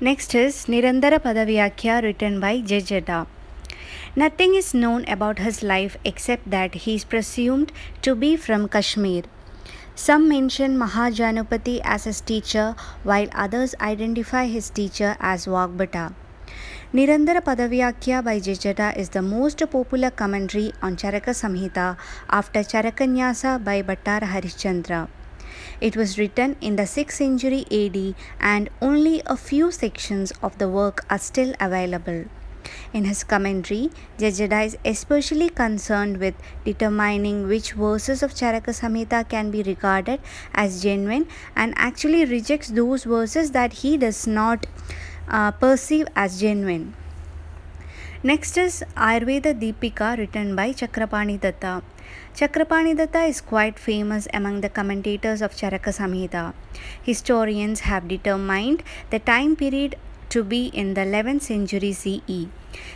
Next is Nirandara Padavyakya written by Jejada. Nothing is known about his life except that he is presumed to be from Kashmir. Some mention Mahajanupati as his teacher, while others identify his teacher as Vagbhata. Nirandara Padavyakya by Jejada is the most popular commentary on Charaka Samhita after Charakanyasa by Bhattar Harishchandra. It was written in the 6th century AD and only a few sections of the work are still available. In his commentary, Jejada is especially concerned with determining which verses of Charaka Samhita can be regarded as genuine and actually rejects those verses that he does not perceive as genuine. Next is Ayurveda Deepika written by Chakrapani Datta. Chakrapani Datta is quite famous among the commentators of Charaka Samhita. Historians have determined the time period to be in the 11th century CE.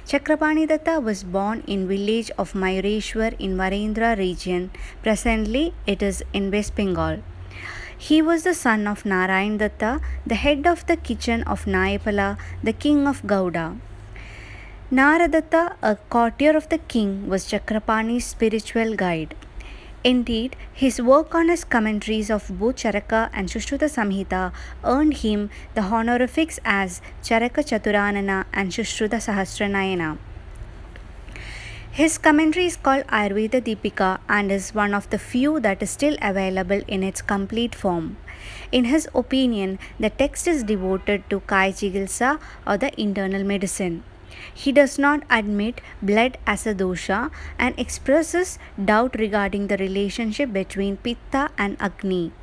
Chakrapani Datta was born in village of Mayureshwar in Varendra region. Presently it is in West Bengal. He was the son of Narayan Datta, the head of the kitchen of Nayapala, the king of Gauda. Naradatta, a courtier of the king, was Chakrapani's spiritual guide. Indeed, his work on his commentaries of both Charaka and Sushruta Samhita earned him the honorifics as Charaka Chaturanana and Sushruta Sahasranayana. His commentary is called Ayurveda Deepika and is one of the few that is still available in its complete form. In his opinion, the text is devoted to Kaya Chikitsa or the internal medicine. He does not admit blood as a dosha and expresses doubt regarding the relationship between Pitta and Agni.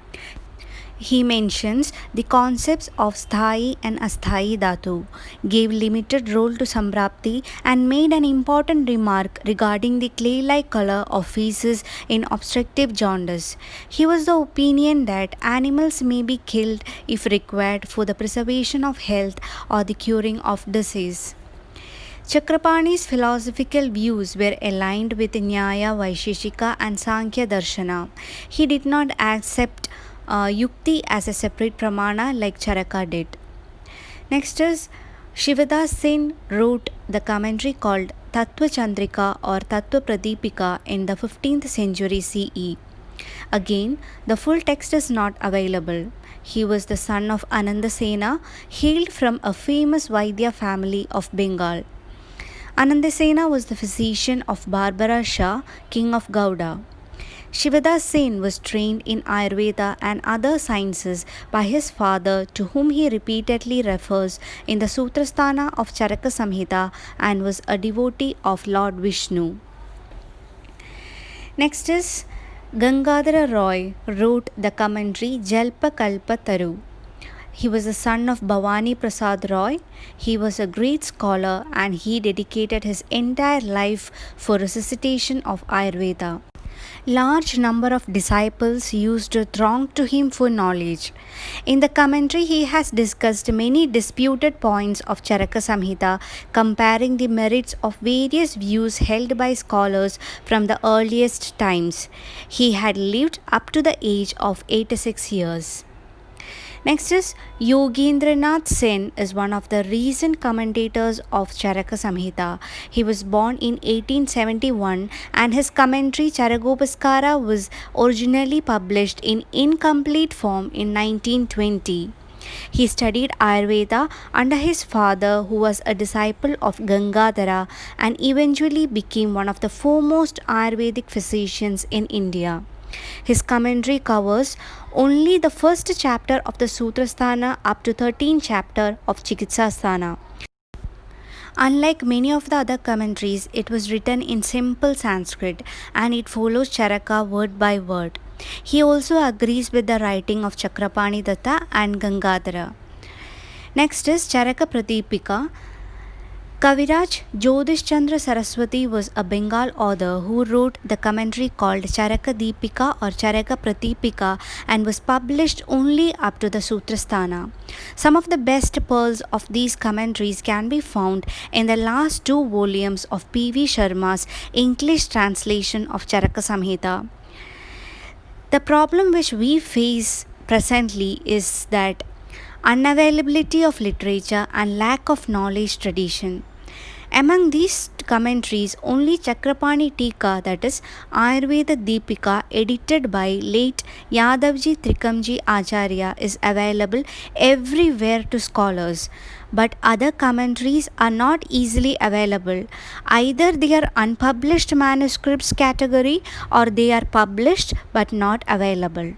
He mentions the concepts of Sthayi and Asthayi Dhatu, gave limited role to Samprapti, and made an important remark regarding the clay-like color of feces in obstructive jaundice. He was the opinion that animals may be killed if required for the preservation of health or the curing of disease. Chakrapani's philosophical views were aligned with Nyaya, Vaisheshika and Sankhya Darshana. He did not accept Yukti as a separate pramana like Charaka did. Next is Shivadas Sen wrote the commentary called Tattva Chandrika or Tattva Pradipika in the 15th century CE. Again, the full text is not available. He was the son of Anandasena, hailed from a famous Vaidya family of Bengal. Anandasena was the physician of Barbara Shah, king of Gauda. Shivadas Sen was trained in Ayurveda and other sciences by his father, to whom he repeatedly refers in the Sutrasthana of Charaka Samhita, and was a devotee of Lord Vishnu. Next is Gangadhara Roy wrote the commentary Jalpa Kalpa Taru. He was the son of Bhavani Prasad Roy. He was a great scholar and he dedicated his entire life for resuscitation of Ayurveda. Large number of disciples used to throng to him for knowledge. In the commentary, he has discussed many disputed points of Charaka Samhita, comparing the merits of various views held by scholars from the earliest times. He had lived up to the age of 86 years. Next is Yogendranath Sen is one of the recent commentators of Charaka Samhita. He was born in 1871 and his commentary Charagopaskara was originally published in incomplete form in 1920. He studied Ayurveda under his father, who was a disciple of Gangadhara, and eventually became one of the foremost Ayurvedic physicians in India. His commentary covers only the first chapter of the Sutrasthana up to 13th chapter of Chikitsasthana. Unlike many of the other commentaries, it was written in simple Sanskrit and it follows Charaka word by word. He also agrees with the writing of Chakrapani Datta and Gangadhara. Next is Charaka Pradipika. Kaviraj Jyotish Chandra Saraswati was a Bengal author who wrote the commentary called Charaka Deepika or Charaka Pratipika and was published only up to the Sutrasthana. Some of the best pearls of these commentaries can be found in the last two volumes of P.V. Sharma's English translation of Charaka Samhita. The problem which we face presently is that unavailability of literature, and lack of knowledge tradition. Among these commentaries, only Chakrapani Tika, that is Ayurveda Deepika, edited by late Yadavji Trikamji Acharya, is available everywhere to scholars. But other commentaries are not easily available. Either they are unpublished manuscripts category or they are published but not available.